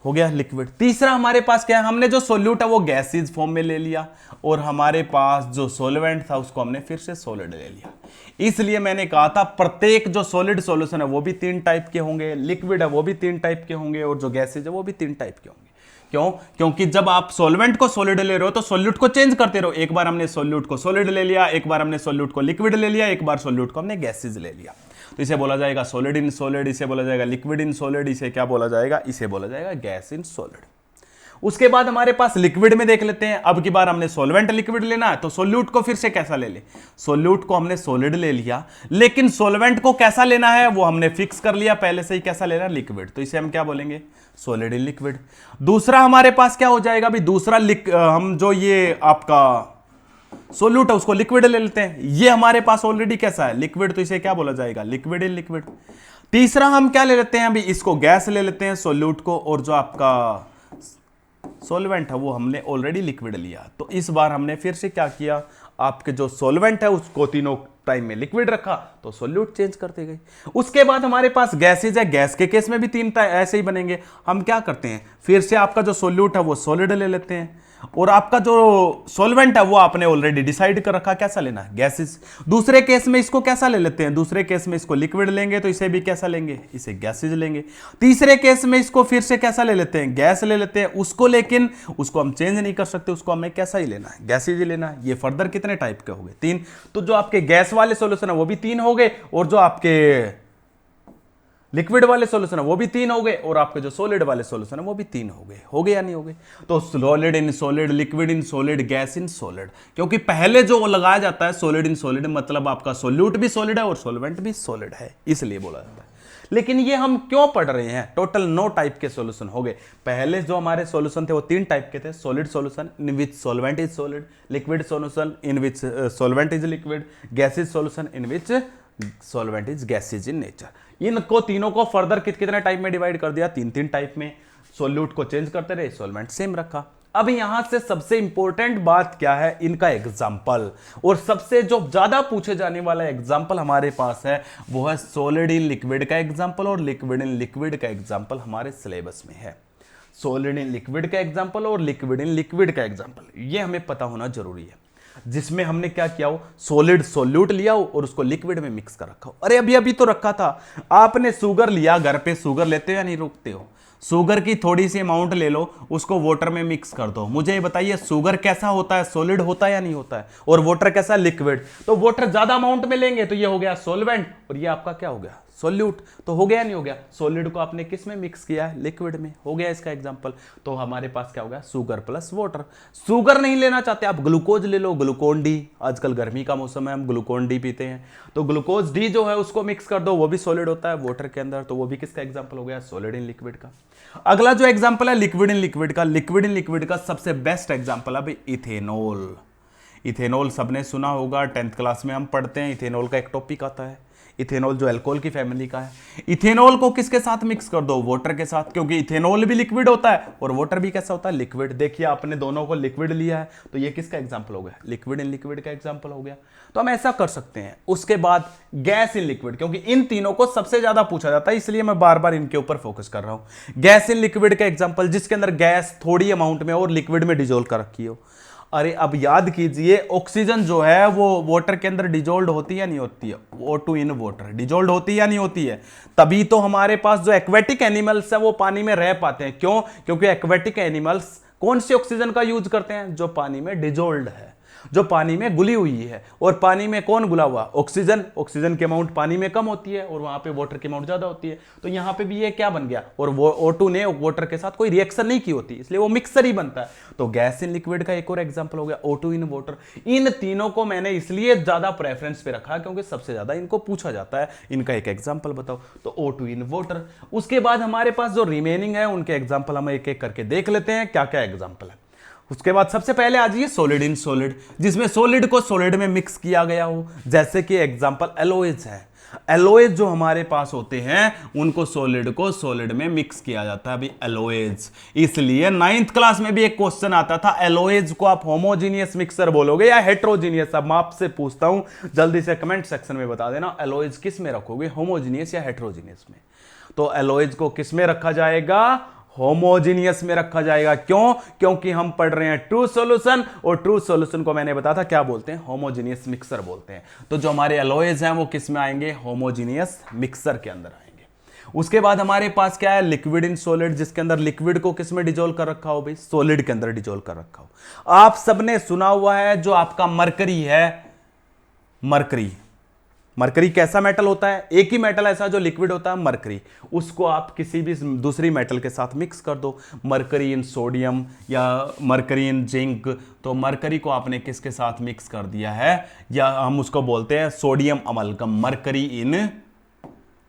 हो गया लिक्विड। तीसरा हमारे पास क्या है, हमने जो सोल्यूट है वो गैसीज फॉर्म में ले लिया, और हमारे पास जो सॉल्वेंट था उसको हमने फिर से सॉलिड ले लिया। इसलिए मैंने कहा था प्रत्येक जो सॉलिड सॉल्यूशन है वो भी 3 टाइप के होंगे, लिक्विड है वो भी 3 टाइप के होंगे, और जो गैसेज है वो भी 3 टाइप के होंगे। क्यों, क्योंकि जब आप सॉल्वेंट को सॉलिड ले रहे हो तो सॉल्यूट को चेंज करते रहो। एक बार हमने सॉल्यूट को सॉलिड ले लिया, एक बार हमने सॉल्यूट को लिक्विड ले लिया, एक बार सॉल्यूट को हमने गैसेज ले लिया। तो इसे बोला जाएगा सॉलिड इन सॉलिड, इसे बोला जाएगा लिक्विड इन सॉलिड, इसे क्या बोला जाएगा, इसे बोला जाएगा गैस इन सॉलिड। उसके बाद हमारे पास लिक्विड में देख लेते हैं। अब की बार हमने सॉल्वेंट लिक्विड लेना है, तो सोल्यूट को फिर से कैसा ले ले, सोल्यूट को हमने सॉलिड ले लिया, लेकिन सॉल्वेंट को कैसा लेना है वो हमने फिक्स कर लिया पहले से ही, कैसा लेना है, लिक्विड। तो इसे हम क्या बोलेंगे, सॉलिड इन लिक्विड। दूसरा हमारे पास क्या हो जाएगा भाई, दूसरा हम जो ये आपका सोल्यूट है उसको लिक्विड ले लेते हैं। ये हमारे पास ऑलरेडी कैसा है, लिक्विड, तो इसे क्या बोला जाएगा, लिक्विड इन लिक्विड। तीसरा हम क्या ले लेते हैं अभी, इसको गैस ले लेते हैं, सोल्यूट को, और जो आपका सॉल्वेंट है वो हमने ऑलरेडी लिक्विड लिया। तो इस बार हमने फिर से क्या किया, आपके जो सॉल्वेंट है उसको तीनों टाइम में लिक्विड रखा, तो सॉल्यूट चेंज करते गए। उसके बाद हमारे पास गैसेज है, गैस के केस में भी तीन ऐसे ही बनेंगे। हम क्या करते हैं, फिर से आपका जो सॉल्यूट है वो सॉलिड ले लेते हैं, और आपका जो सॉल्वेंट है वो आपने ऑलरेडी डिसाइड कर रखा कैसा लेना है, गैसेज। दूसरे केस में इसको कैसा ले लेते हैं, दूसरे केस में इसको लिक्विड लेंगे, तो इसे भी कैसा लेंगे, इसे गैसेज लेंगे। तीसरे केस में इसको फिर से कैसा ले लेते हैं, गैस ले लेते हैं उसको, लेकिन उसको हम चेंज नहीं कर सकते, उसको हमें कैसा ही लेना है, गैसेज लेना है। ये फर्दर कितने टाइप के हो गए, तीन। तो जो आपके गैस वाले सॉल्यूशन है वो भी तीन हो गए, और जो आपके लिक्विड वाले सॉल्यूशन है वो भी तीन हो गए, और आपके जो सॉलिड वाले सॉल्यूशन है वो भी तीन हो गए या नहीं हो गए। तो solid in solid, liquid in solid, gas in solid, क्योंकि पहले जो लगाया जाता है सॉलिड इन सॉलिड, मतलब आपका सोल्यूट भी सॉलिड है और सॉल्वेंट भी सॉलिड है, इसलिए बोला जाता है। लेकिन ये हम क्यों पढ़ रहे हैं, टोटल 9 टाइप के सॉल्यूशन हो गए। पहले जो हमारे सॉल्यूशन थे वो 3 टाइप के थे, solid solution in which solvent is solid, liquid solution in which solvent is liquid, gases solution in which solvent is gases in nature. इनको तीनों को फर्दर कितने टाइप में डिवाइड कर दिया, 3 टाइप में। सोल्यूट को चेंज करते रहे, सॉल्वेंट सेम रखा। अब यहां से सबसे इंपॉर्टेंट बात क्या है, इनका एग्जाम्पल, और सबसे जो ज्यादा पूछे जाने वाला एग्जाम्पल हमारे पास है वो है सॉलिड इन लिक्विड का एग्जाम्पल, और लिक्विड इन लिक्विड का एग्जाम्पल हमारे सिलेबस में है। सॉलिड इन लिक्विड का एग्जाम्पल और लिक्विड इन लिक्विड का एग्जाम्पल, ये हमें पता होना जरूरी है। जिसमें हमने क्या किया हो, सॉलिड सोल्यूट लिया हो और उसको लिक्विड में मिक्स कर रखा हो। अरे अभी अभी तो रखा था, आपने शुगर लिया, घर पे शुगर लेते हो या नहीं रोकते हो, शुगर की थोड़ी सी अमाउंट ले लो, उसको वाटर में मिक्स कर दो। मुझे ये बताइए शुगर कैसा होता है, सॉलिड होता है या नहीं होता है, और वाटर कैसा, लिक्विड। तो वाटर ज्यादा अमाउंट में लेंगे तो ये हो गया सॉल्वेंट, और ये आपका क्या हो गया, सोल्यूट। तो हो गया नहीं हो गया, सॉलिड को आपने किस में मिक्स किया है, लिक्विड में, हो गया इसका एग्जांपल। तो हमारे पास क्या हो गया, शुगर प्लस वाटर। शुगर नहीं लेना चाहते आप, ग्लूकोज ले लो, ग्लूकोन डी, आजकल गर्मी का मौसम है हम ग्लूकोन डी पीते हैं, तो ग्लूकोज डी जो है उसको मिक्स कर दो, वो भी सॉलिड होता है वाटर के अंदर, तो वो भी किसका एग्जाम्पल हो गया, सॉलिड इन लिक्विड का। अगला जो एग्जाम्पल है लिक्विड इन लिक्विड का, लिक्विड इन लिक्विड का सबसे बेस्ट एग्जाम्पल है भाई इथेनॉल। इथेनॉल सबने सुना होगा, 10th क्लास में हम पढ़ते हैं, इथेनॉल का एक टॉपिक आता है। इथेनॉल जो अल्कोहल की फैमिली का है, इथेनॉल को किसके साथ मिक्स कर दो, वाटर के साथ, क्योंकि इथेनॉल भी लिक्विड होता है और वाटर भी कैसा होता है, लिक्विड। देखिए आपने दोनों को लिक्विड लिया है, तो ये किसका एग्जांपल हो गया, लिक्विड इन लिक्विड का एग्जांपल हो गया। तो हम ऐसा कर सकते हैं। उसके बाद गैस इन लिक्विड, क्योंकि इन तीनों को सबसे ज्यादा पूछा जाता है, इसलिए मैं बार बार इनके ऊपर फोकस कर रहा हूं। गैस इन लिक्विड का एग्जाम्पल, जिसके अंदर गैस थोड़ी अमाउंट में और लिक्विड में डिजोल्व कर रखी हो। अरे अब याद कीजिए, ऑक्सीजन जो है वो वाटर के अंदर डिजोल्व होती है या नहीं होती है, O2 इन वाटर डिजोल्व होती है या नहीं होती है। तभी तो हमारे पास जो एक्वेटिक एनिमल्स है वो पानी में रह पाते हैं। क्यों, क्योंकि एक्वेटिक एनिमल्स कौन सी ऑक्सीजन का यूज करते हैं, जो पानी में डिजोल्व है, जो पानी में घुली हुई है। और पानी में कौन घुला हुआ, ऑक्सीजन। ऑक्सीजन की अमाउंट पानी में कम होती है और वहां पे वाटर की अमाउंट ज्यादा होती है, तो यहां पे भी ये क्या बन गया, और वो O2 ने वाटर के साथ कोई रिएक्शन नहीं की होती, इसलिए वो मिक्सर ही बनता है। तो गैस इन लिक्विड का एक और एग्जांपल हो गया O2 इन वाटर। इन तीनों को मैंने इसलिए ज्यादा प्रेफरेंस पे रखा क्योंकि सबसे ज्यादा इनको पूछा जाता है। इनका एक एग्जांपल बताओ, तो O2 इन वाटर। उसके बाद हमारे पास जो रिमेनिंग है उनके एग्जांपल हम एक एक करके देख लेते हैं क्या क्या एग्जांपल है। उसके बाद सबसे पहले आ जाइए सॉलिड इन सॉलिड, जिसमें सॉलिड को सॉलिड में मिक्स किया गया हो, जैसे कि एग्जांपल एलोएज है। एलोएज जो हमारे पास होते हैं उनको सॉलिड को सॉलिड में मिक्स किया जाता है अभी एलोएज। इसलिए 9th क्लास में भी एक क्वेश्चन आता था, एलोएज को आप होमोजीनियस मिक्सर बोलोगे या हेट्रोजीनियस। अब मैं आपसे पूछता हूं, जल्दी से कमेंट सेक्शन में बता देना, एलोएज किस में रखोगे, होमोजीनियस या हेट्रोजीनियस में। तो एलोएज को किस में रखा जाएगा, होमोजीनियस में रखा जाएगा। क्यों, क्योंकि हम पढ़ रहे हैं ट्रू सॉल्यूशन, और ट्रू सॉल्यूशन को मैंने बताया था क्या बोलते हैं, होमोजीनियस मिक्सर बोलते हैं। तो जो हमारे एलोएज हैं वो किस में आएंगे, होमोजीनियस मिक्सर के अंदर आएंगे। उसके बाद हमारे पास क्या है, लिक्विड इन सॉलिड, जिसके अंदर लिक्विड को किस में डिजोल्व कर रखा हो भाई, सॉलिड के अंदर डिजोल्व कर रखा हो। आप सबने सुना हुआ है जो आपका मरकरी है, मरकरी, मरकरी कैसा मेटल होता है? एक ही मेटल ऐसा जो लिक्विड होता है, मरकरी। उसको आप किसी भी दूसरी मेटल के साथ मिक्स कर दो, मरकरी इन सोडियम या मरकरी इन जिंक। तो मरकरी को आपने किसके साथ मिक्स कर दिया है, या हम उसको बोलते हैं सोडियम अमलगम, मरकरी इन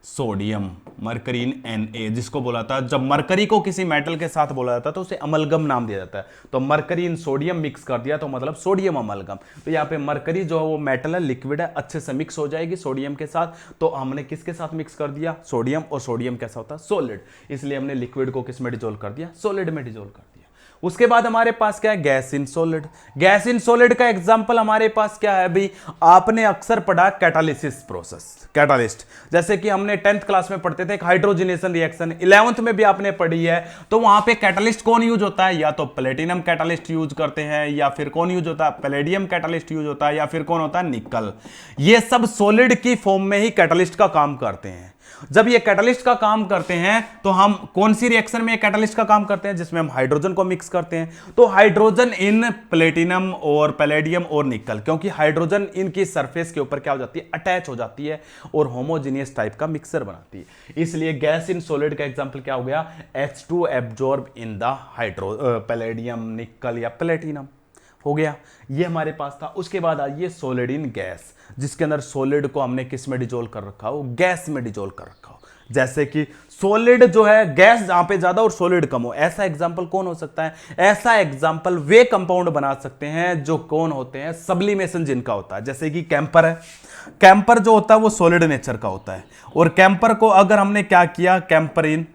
सोडियम, मरकरी इन Na, जिसको बोला था, जब मरकरी को किसी मेटल के साथ बोला जाता है तो उसे अमलगम नाम दिया जाता है। तो मरकरी इन सोडियम मिक्स कर दिया तो मतलब सोडियम अमलगम। तो यहाँ पे मरकरी जो है वो मेटल है, लिक्विड है, अच्छे से मिक्स हो जाएगी सोडियम के साथ। तो हमने किसके साथ मिक्स कर दिया? सोडियम। और सोडियम कैसा होता है? सॉलिड। इसलिए हमने लिक्विड को किस में डिजोल्व कर दिया? सॉलिड में डिजोल्व कर दिया। उसके बाद हमारे पास क्या है? Gas in solid. Gas in solid का एग्जांपल हमारे पास क्या है भाई? आपने अक्सर पढ़ा कैटालिसिस प्रोसेस, कैटालिस्ट। जैसे कि हमने 10th क्लास में पढ़ते थे हाइड्रोजनेशन रिएक्शन, 11th में भी आपने पढ़ी है। तो वहां पे कैटालिस्ट कौन यूज होता है? या तो प्लेटिनम कैटालिस्ट यूज करते हैं, या फिर कौन यूज होता है? पैलेडियम कैटालिस्ट यूज होता है, या फिर कौन होता है? निकल। ये सब सॉलिड की फॉर्म में ही कैटालिस्ट का काम करते हैं। जब ये कैटालिस्ट का काम करते हैं तो हम कौन सी रिएक्शन में कैटालिस्ट का काम करते हैं? जिसमें हम हाइड्रोजन को मिक्स करते हैं। तो हाइड्रोजन इन प्लेटिनम और पैलेडियम और निकल, क्योंकि हाइड्रोजन इनकी सरफेस के ऊपर क्या हो जाती है? अटैच हो जाती है और होमोजेनियस टाइप का मिक्सर बनाती है। इसलिए गैस इन सॉलिड का एग्जांपल क्या हो गया? H2 absorb in the palladium, निकल या प्लेटिनम हो गया। ये हमारे पास था। उसके बाद आइए सॉलिड इन गैस, जिसके अंदर सॉलिड को हमने किस में डिजोल्व कर रखा हो? गैस में डिजोल्व कर रखा हो। जैसे कि सॉलिड जो है, गैस जहां पे ज्यादा और सॉलिड कम हो, ऐसा एग्जांपल कौन हो सकता है? ऐसा एग्जांपल वे कंपाउंड बना सकते हैं जो कौन होते हैं? सब्लिमेशन जिनका होता है। जैसे कि कैंपर है। कैंपर जो होता है वो सॉलिड नेचर का होता है। और कैंपर को अगर हमने क्या किया? कैंपर इन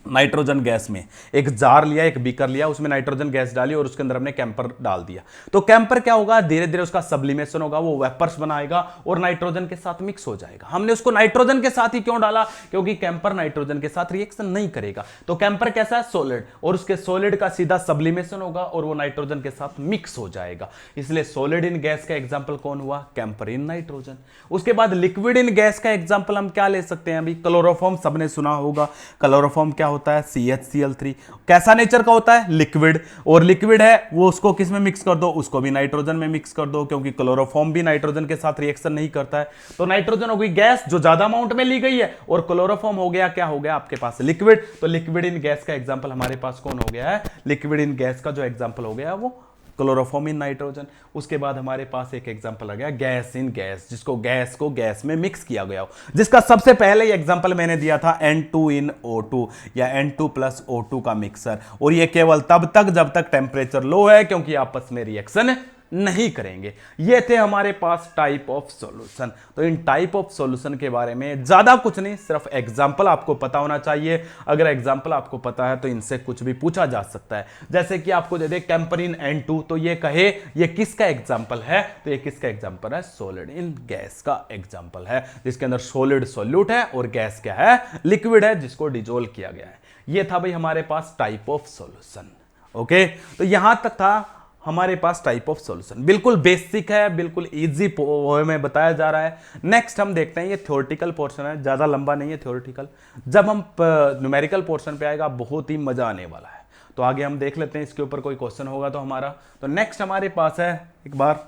नाइट्रोजन गैस में एक जार लिया, एक बीकर लिया, उसमें नाइट्रोजन गैस डाली और उसके अंदर हमने कैंपर डाल दिया। तो कैंपर क्या होगा? धीरे धीरे उसका सब्लिमेशन होगा, वो वेपर्स बनाएगा और नाइट्रोजन के साथ मिक्स हो जाएगा। हमने उसको नाइट्रोजन के साथ ही क्यों डाला? क्योंकि कैंपर नाइट्रोजन के साथ रिएक्शन नहीं करेगा। तो कैंपर कैसा है? सॉलिड। और उसके सॉलिड का सीधा सब्लिमेशन होगा और वो नाइट्रोजन के साथ मिक्स हो जाएगा। इसलिए सॉलिड इन गैस का एग्जाम्पल कौन हुआ? Camper in nitrogen. उसके बाद लिक्विड इन गैस का एग्जाम्पल हम क्या ले सकते हैं? अभी क्लोरोफॉर्म सबने सुना होगा। क्लोरोफॉर्म क्या होता है? CHCl3। कैसा नेचर का होता है? लिक्विड। और लिक्विड है वो, उसको किस में मिक्स कर दो? उसको भी नाइट्रोजन में मिक्स कर दो, क्योंकि क्लोरोफॉर्म भी नाइट्रोजन के साथ रिएक्शन नहीं करता है। तो नाइट्रोजन हो गई गैस जो ज्यादा अमाउंट में ली गई है, और क्लोरोफॉर्म हो गया, क्या हो गया आपके पास? लिक्विड। तो लिक्विड इन गैस का एग्जांपल हमारे पास कौन हो गया है? लिक्विड इन गैस का जो एग्जांपल हो गया वो क्लोरोफॉर्म इन नाइट्रोजन। उसके बाद हमारे पास एक एग्जांपल आ गया गैस इन गैस, जिसको गैस को गैस में मिक्स किया गया हो, जिसका सबसे पहले एग्जांपल मैंने दिया था N2 इन O2 या N2 प्लस O2 का मिक्सर। और ये केवल तब तक जब तक टेम्परेचर लो है, क्योंकि आपस में रिएक्शन नहीं करेंगे। ये थे हमारे पास टाइप ऑफ सॉल्यूशन। तो इन टाइप ऑफ सॉल्यूशन के बारे में ज्यादा कुछ नहीं, सिर्फ एग्जांपल आपको पता होना चाहिए। अगर एग्जांपल आपको पता है तो इनसे कुछ भी पूछा जा सकता है। जैसे कि आपको दे दे कैंपर इन N2, तो ये कहे ये किसका एग्जांपल है? तो ये किसका एग्जांपल है? सॉलिड इन गैस का एग्जांपल है, जिसके अंदर सॉलिड सॉल्यूट है और गैस क्या है? लिक्विड है, जिसको डिजोल्व किया गया है। ये था भाई हमारे पास टाइप ऑफ सॉल्यूशन। ओके, तो यहां तक था हमारे पास टाइप ऑफ सॉल्यूशन। बिल्कुल बेसिक है, बिल्कुल इजी वे में बताया जा रहा है। नेक्स्ट हम देखते हैं, ये थ्योरेटिकल पोर्शन है, ज्यादा लंबा नहीं है थ्योरेटिकल। जब हम न्यूमेरिकल पोर्शन पे आएगा बहुत ही मजा आने वाला है। तो आगे हम देख लेते हैं, इसके ऊपर कोई क्वेश्चन होगा तो हमारा। तो नेक्स्ट हमारे पास है एक बार,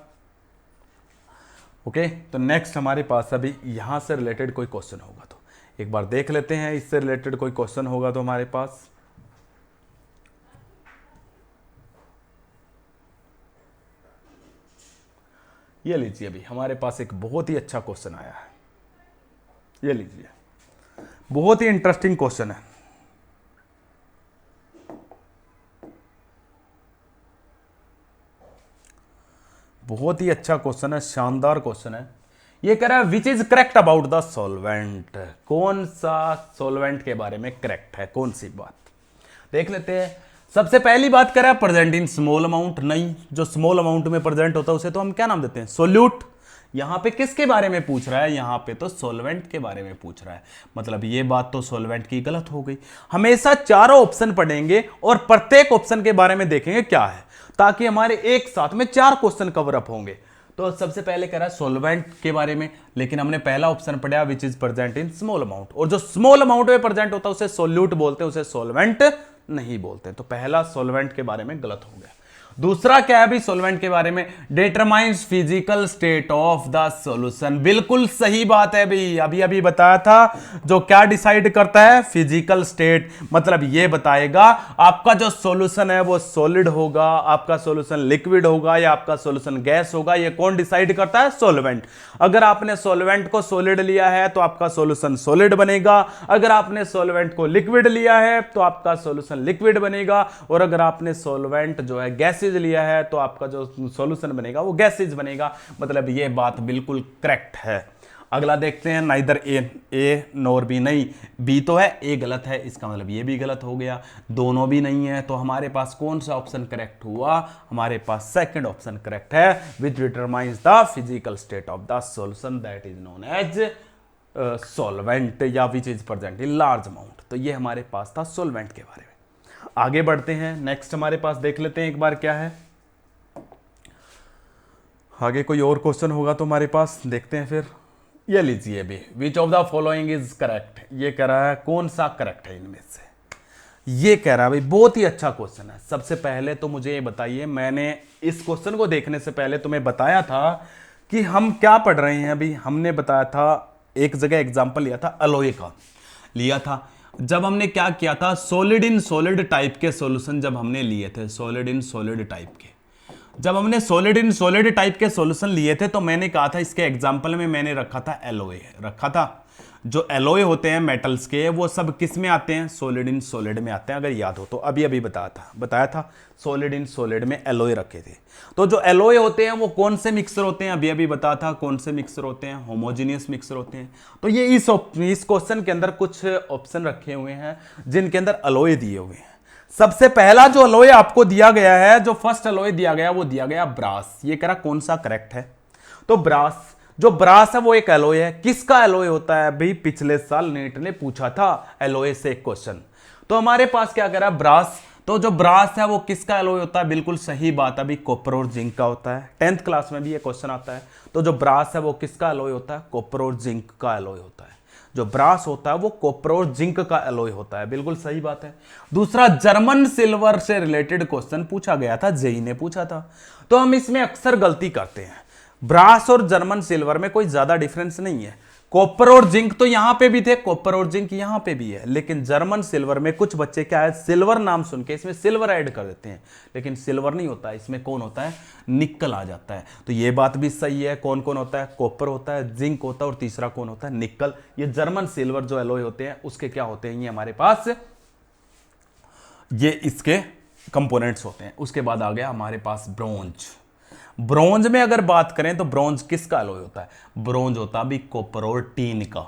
ओके, तो नेक्स्ट हमारे पास अभी यहां से रिलेटेड कोई क्वेश्चन होगा तो एक बार देख लेते हैं। इससे रिलेटेड कोई क्वेश्चन होगा तो हमारे पास ये लीजिए, अभी हमारे पास एक बहुत ही अच्छा क्वेश्चन आया है। ये लीजिए, बहुत ही इंटरेस्टिंग क्वेश्चन है। बहुत ही अच्छा क्वेश्चन है, शानदार क्वेश्चन है। ये कह रहा है which is correct about the solvent. कौन सा सॉल्वेंट के बारे में करेक्ट है, कौन सी बात? देख लेते हैं। सबसे पहली बात करें प्रेजेंट इन स्मॉल अमाउंट। नहीं, जो स्मॉल अमाउंट में प्रेजेंट होता है उसे तो हम क्या नाम देते हैं? सोल्यूट। यहां पे किसके बारे में पूछ रहा है? यहां पे तो सॉल्वेंट के बारे में पूछ रहा है। मतलब ये बात तो सॉल्वेंट की गलत हो गई। हमेशा चारों ऑप्शन पढ़ेंगे और प्रत्येक ऑप्शन के बारे में देखेंगे क्या है, ताकि हमारे एक साथ में 4 क्वेश्चन कवर अप होंगे। तो सबसे पहले कह रहा है सॉल्वेंट के बारे में, लेकिन हमने पहला ऑप्शन पढ़ा विच is present in small amount. और जो स्मॉल अमाउंट में प्रेजेंट होता है उसे सोल्यूट बोलते हैं, उसे सॉल्वेंट नहीं बोलते। तो पहला सॉल्वेंट के बारे में गलत हो गया। दूसरा क्या है अभी सॉल्वेंट के बारे में, determines physical state of the solution. बिल्कुल सही बात है भाई, अभी अभी बताया था, जो क्या डिसाइड करता है, फिजिकल स्टेट, मतलब ये बताएगा आपका जो सॉल्यूशन है वो सॉलिड होगा, आपका सॉल्यूशन लिक्विड होगा या आपका सॉल्यूशन गैस होगा, ये कौन डिसाइड करता है, सॉल्वेंट। अगर आपने सॉल्वेंट को सॉलिड लिया है तो आपका सॉल्यूशन सॉलिड बनेगा, अगर आपने सॉल्वेंट को लिक्विड लिया है तो आपका सॉल्यूशन लिक्विड बनेगा, और अगर आपने सॉल्वेंट जो है गैसेज लिया है तो आपका जो सॉल्यूशन बनेगा वो गैसेज बनेगा। मतलब ये बात बिल्कुल करेक्ट है। अगला देखते हैं, नाइदर ए नॉर बी, नहीं बी तो है, ए गलत है, इसका मतलब ये भी गलत हो गया, दोनों भी नहीं है, तो हमारे पास कौन सा ऑप्शन करेक्ट हुआ, हमारे पास सेकंड ऑप्शन करेक्ट है, which determines the physical state of the solution that is known as solvent या which is present in large amount. तो ये हमारे पास था सॉल्वेंट के बारे में। आगे बढ़ते हैं, नेक्स्ट हमारे पास देख लेते हैं एक बार क्या है, आगे कोई और क्वेश्चन होगा तो हमारे पास देखते हैं फिर। ये लीजिए भी, which of the following is correct, ये कह रहा है कौन सा करेक्ट है इनमें से, ये कह रहा है भाई, बहुत ही अच्छा क्वेश्चन है। सबसे पहले तो मुझे ये बताइए, मैंने इस क्वेश्चन को देखने से पहले तुम्हें बताया था कि हम क्या पढ़ रहे हैं। अभी हमने बताया था, एक जगह एग्जाम्पल लिया था अलोए का, लिया था, जब हमने क्या किया था, सॉलिड इन सॉलिड टाइप के सॉल्यूशन जब हमने लिए थे, सॉलिड इन सॉलिड टाइप के, जब हमने सॉलिड इन सॉलिड टाइप के सॉल्यूशन लिए थे तो मैंने कहा था, इसके एग्जांपल में मैंने रखा था एलोए, रखा था। जो एलोए होते हैं मेटल्स के, वो सब किस में आते हैं, सॉलिड इन सॉलिड में आते हैं, अगर याद हो तो। अभी अभी बताया था सॉलिड इन सॉलिड में एलोए रखे थे। तो जो एलोए होते हैं वो कौन से मिक्सर होते हैं, अभी अभी बताया था कौन से मिक्सर होते हैं, होमोजीनियस मिक्सर होते हैं। तो ये इस क्वेश्चन के अंदर कुछ ऑप्शन रखे हुए हैं जिनके अंदर एलोए दिए हुए हैं। सबसे पहला जो अलॉय आपको दिया गया है, जो फर्स्ट अलॉय दिया गया वो दिया गया ब्रास। ये कह रहा कौन सा करेक्ट है, तो ब्रास, जो ब्रास है वो एक एलॉय है। किसका एलॉय होता है भाई, पिछले साल नीट ने पूछा था एलॉय से एक क्वेश्चन। तो हमारे पास क्या कह रहा है, ब्रास। तो जो ब्रास है वो किसका एलॉय होता है, बिल्कुल सही बात है भाई, कॉपर और जिंक का होता है। 10th क्लास में भी ये क्वेश्चन आता है। तो जो ब्रास है वो किसका एलॉय होता है, कॉपर और जिंक का एलॉय होता है। जो ब्रास होता है वो कॉपर और जिंक का एलॉय होता है, बिल्कुल सही बात है। दूसरा, जर्मन सिल्वर से रिलेटेड क्वेश्चन पूछा गया था, जेई ने पूछा था। तो हम इसमें अक्सर गलती करते हैं, ब्रास और जर्मन सिल्वर में कोई ज्यादा डिफरेंस नहीं है। कॉपर और जिंक तो यहां पे भी थे, कॉपर और जिंक यहां पे भी है, लेकिन जर्मन सिल्वर में कुछ बच्चे क्या है, सिल्वर नाम सुन के इसमें सिल्वर ऐड कर देते हैं, लेकिन सिल्वर नहीं होता है, इसमें कौन होता है, निकल आ जाता है। तो ये बात भी सही है, कौन कौन होता है, कॉपर होता है, जिंक होता है, और तीसरा कौन होता है, निकल। ये जर्मन सिल्वर जो एलॉय होते हैं उसके क्या होते हैं, ये हमारे पास ये इसके कंपोनेंट्स होते हैं। उसके बाद आ गया हमारे पास ब्रोंज। ब्रोंज में अगर बात करें तो ब्रोंज किसका एलॉय होता है, ब्रोंज होता भी कॉपर और टीन का,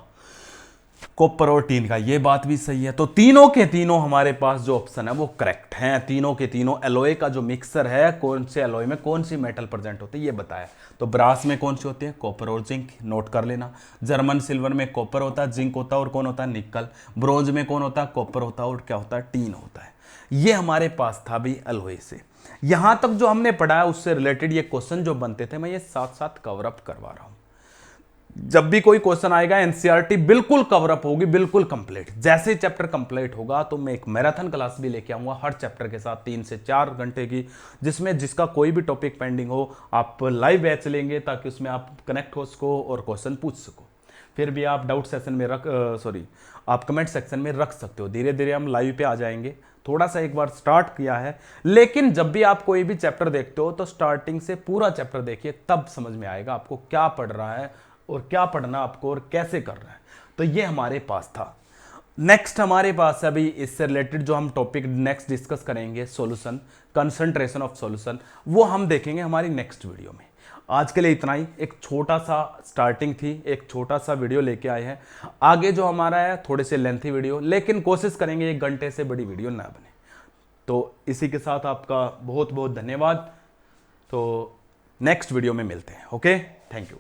कॉपर और टीन का। ये बात भी सही है। तो तीनों के तीनों हमारे पास जो ऑप्शन है वो करेक्ट हैं। तीनों के तीनों एलॉय का जो मिक्सर है, कौन से एलॉय में कौन सी मेटल प्रेजेंट होती है ये बताया। तो ब्रास में कौन सी होती है, कॉपर और जिंक, नोट कर लेना। जर्मन सिल्वर में कॉपर होता है, जिंक होता है, और कौन होता है, निकल। ब्रोंज में कौन होता है, कॉपर होता है, और क्या होता है, टीन होता है। ये हमारे पास था भी एलॉय से। यहां तक जो हमने पढ़ा है उससे रिलेटेड ये क्वेश्चन जो बनते थे, मैं ये साथ साथ कवर अप करवा रहा हूं। जब भी कोई क्वेश्चन आएगा एनसीईआरटी बिल्कुल कवर अप होगी, बिल्कुल कंप्लीट। जैसे चैप्टर कंप्लीट होगा तो मैं एक मैराथन क्लास भी लेके आऊंगा हर चैप्टर के साथ, 3 से 4 घंटे की, जिसमें जिसका कोई भी टॉपिक पेंडिंग हो आप लाइव बैच लेंगे, ताकि उसमें आप कनेक्ट हो सको और क्वेश्चन पूछ सको। फिर भी आप डाउट सेशन में आप कमेंट सेक्शन में रख सकते हो। धीरे धीरे हम लाइव पे आ जाएंगे। थोड़ा सा एक बार स्टार्ट किया है, लेकिन जब भी आप कोई भी चैप्टर देखते हो तो स्टार्टिंग से पूरा चैप्टर देखिए, तब समझ में आएगा आपको क्या पढ़ रहा है और क्या पढ़ना आपको और कैसे कर रहा है। तो ये हमारे पास था। नेक्स्ट हमारे पास अभी इससे रिलेटेड जो हम टॉपिक नेक्स्ट डिस्कस करेंगे, सॉल्यूशन, कंसंट्रेशन ऑफ सॉल्यूशन, वो हम देखेंगे हमारी नेक्स्ट वीडियो में। आज के लिए इतना ही। एक छोटा सा स्टार्टिंग थी, एक छोटा सा वीडियो लेके आए हैं। आगे जो हमारा है थोड़े से लेंथी वीडियो, लेकिन कोशिश करेंगे 1 घंटे से बड़ी वीडियो ना बने। तो इसी के साथ आपका बहुत बहुत धन्यवाद। तो नेक्स्ट वीडियो में मिलते हैं। Okay, thank you.